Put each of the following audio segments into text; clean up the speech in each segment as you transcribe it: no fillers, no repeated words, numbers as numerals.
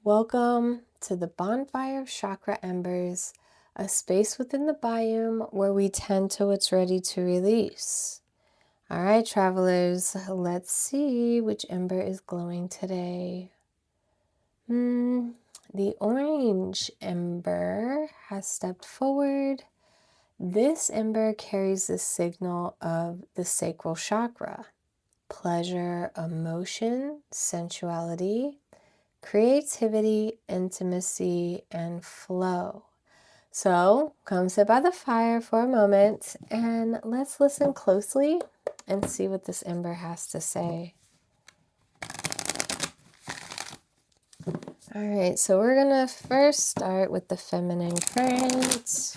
Welcome to the Bonfire of Chakra Embers, a space within the biome where we tend to what's ready to release. All right, travelers, let's see which ember is glowing today. The orange ember has stepped forward. This ember carries the signal of the sacral chakra, pleasure, emotion, sensuality, creativity, intimacy, and flow. So come sit by the fire for a moment and let's listen closely and see what this ember has to say. All right, so we're gonna first start with the feminine current.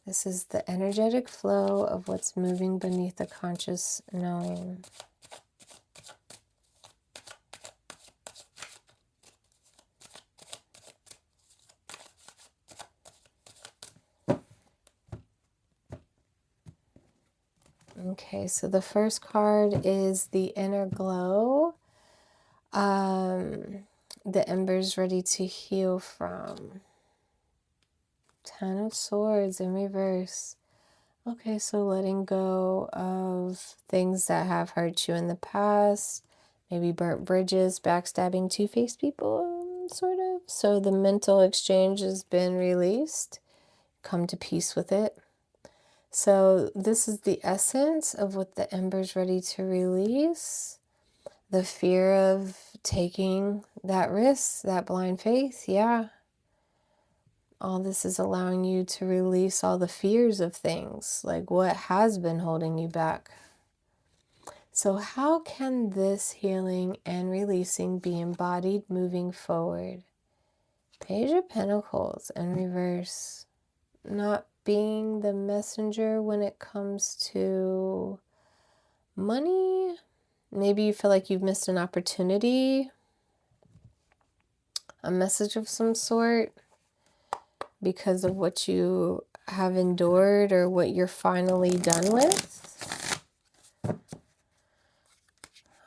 This is the energetic flow of what's moving beneath the conscious knowing. Okay, so the first card is the inner glow. The embers ready to heal from. 10 of Swords in reverse. Okay, so letting go of things that have hurt you in the past, maybe burnt bridges, backstabbing, two-faced people, sort of. So the mental exchange has been released. Come to peace with it. So this is the essence of what the ember's ready to release. The fear of taking that risk, that blind faith, yeah. All this is allowing you to release all the fears of things, like what has been holding you back. So how can this healing and releasing be embodied moving forward? Page of Pentacles in reverse. Not being the messenger when it comes to money. Maybe you feel like you've missed an opportunity, a message of some sort, because of what you have endured or what you're finally done with.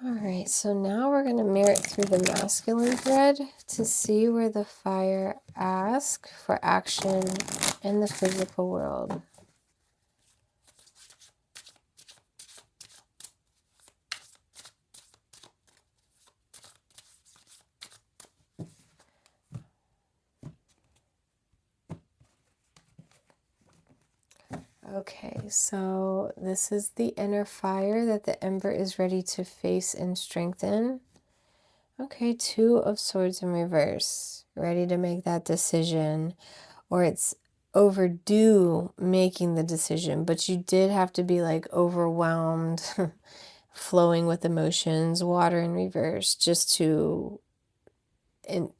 All right, so now we're going to mirror it through the masculine thread to see where the fire asks for action in the physical world. Okay, so this is the inner fire that the ember is ready to face and strengthen. Okay, 2 of Swords in reverse, ready to make that decision, or it's overdue making the decision, but you did have to be like overwhelmed, flowing with emotions, water in reverse, just to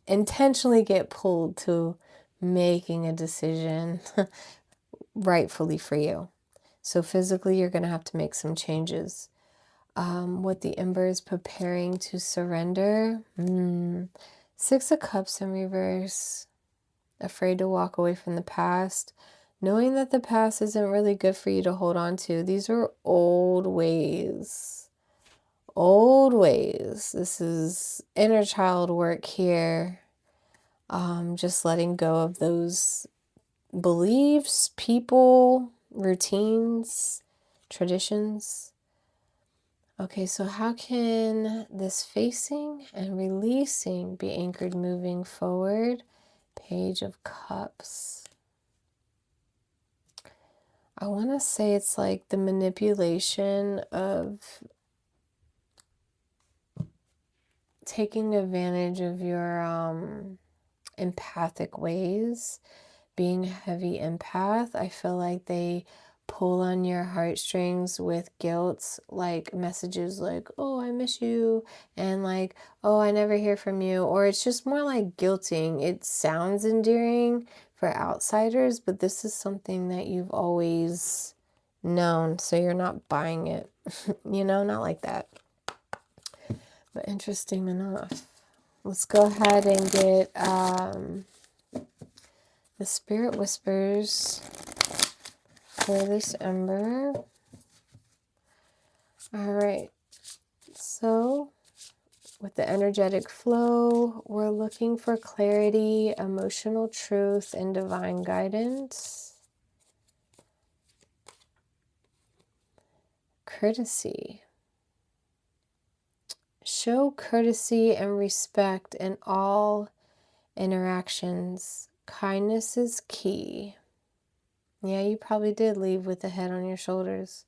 intentionally get pulled to making a decision rightfully for you. So physically, you're going to have to make some changes. What the ember is preparing to surrender. 6 of Cups in reverse. Afraid to walk away from the past. Knowing that the past isn't really good for you to hold on to. These are old ways. Old ways. This is inner child work here. Just letting go of those beliefs, people, routines, traditions. Okay, so how can this facing and releasing be anchored moving forward? Page of Cups. I want to say it's like the manipulation of taking advantage of your empathic ways. Being a heavy empath, I feel like they pull on your heartstrings with guilt, like messages like, oh, I miss you, and like, oh, I never hear from you, or it's just more like guilting. It sounds endearing for outsiders, but this is something that you've always known, so you're not buying it, you know, not like that. But interesting enough. Let's go ahead and get the Spirit Whispers for this ember. All right, so With the energetic flow, we're looking for clarity, emotional truth, and divine guidance. Courtesy. Show courtesy and respect in all interactions. Kindness is key. Yeah, you probably did leave with the head on your shoulders.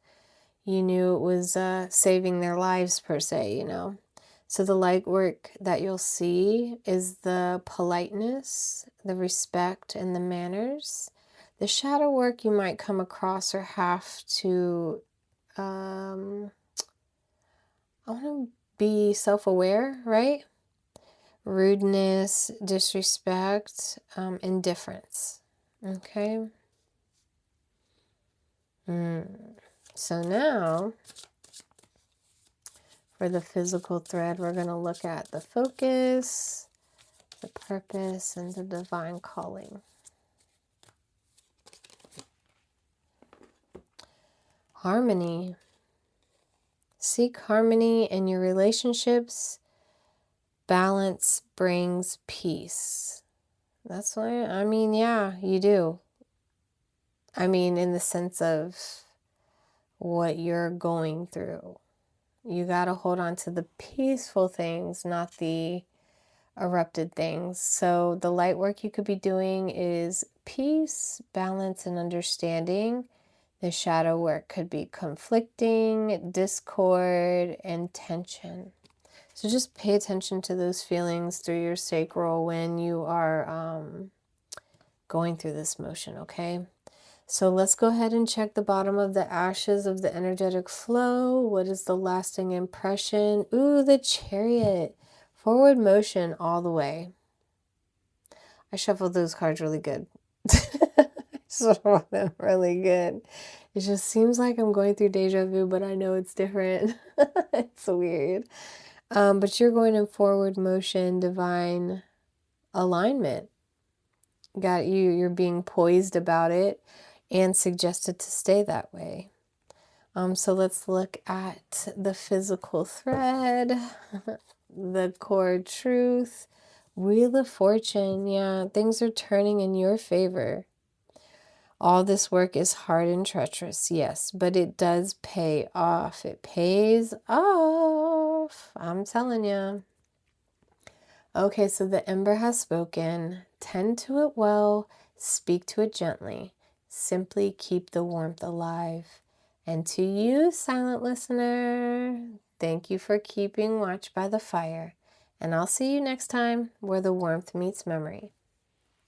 You knew it was saving their lives per se, you know. So the light work that you'll see is the politeness, the respect, and the manners. The shadow work you might come across or have to, I want to be self-aware, right? Rudeness, disrespect, indifference. Okay. So now, for the physical thread, we're going to look at the focus, the purpose, and the divine calling. Harmony. Seek harmony in your relationships. Balance brings peace. That's why, I mean, yeah, you do. I mean, in the sense of what you're going through. You got to hold on to the peaceful things, not the erupted things. So the light work you could be doing is peace, balance, and understanding. The shadow work could be conflicting, discord, and tension. So just pay attention to those feelings through your sacral when you are going through this motion, okay? So let's go ahead and check the bottom of the ashes of the energetic flow. What is the lasting impression? Ooh, the Chariot. Forward motion all the way. I shuffled those cards really good. Shuffled them really good. It just seems like I'm going through deja vu, but I know it's different. It's weird. But you're going in forward motion, divine alignment. Got you. You're being poised about it and suggested to stay that way. So let's look at the physical thread, the core truth, Wheel of Fortune. Yeah, things are turning in your favor. All this work is hard and treacherous, yes, but it does pay off. It pays off. I'm telling you. Okay, so the Ember has spoken. Tend to it well. Speak to it gently. Simply keep the warmth alive. And to you, silent listener, thank you for keeping watch by the fire. And I'll see you next time where the warmth meets memory.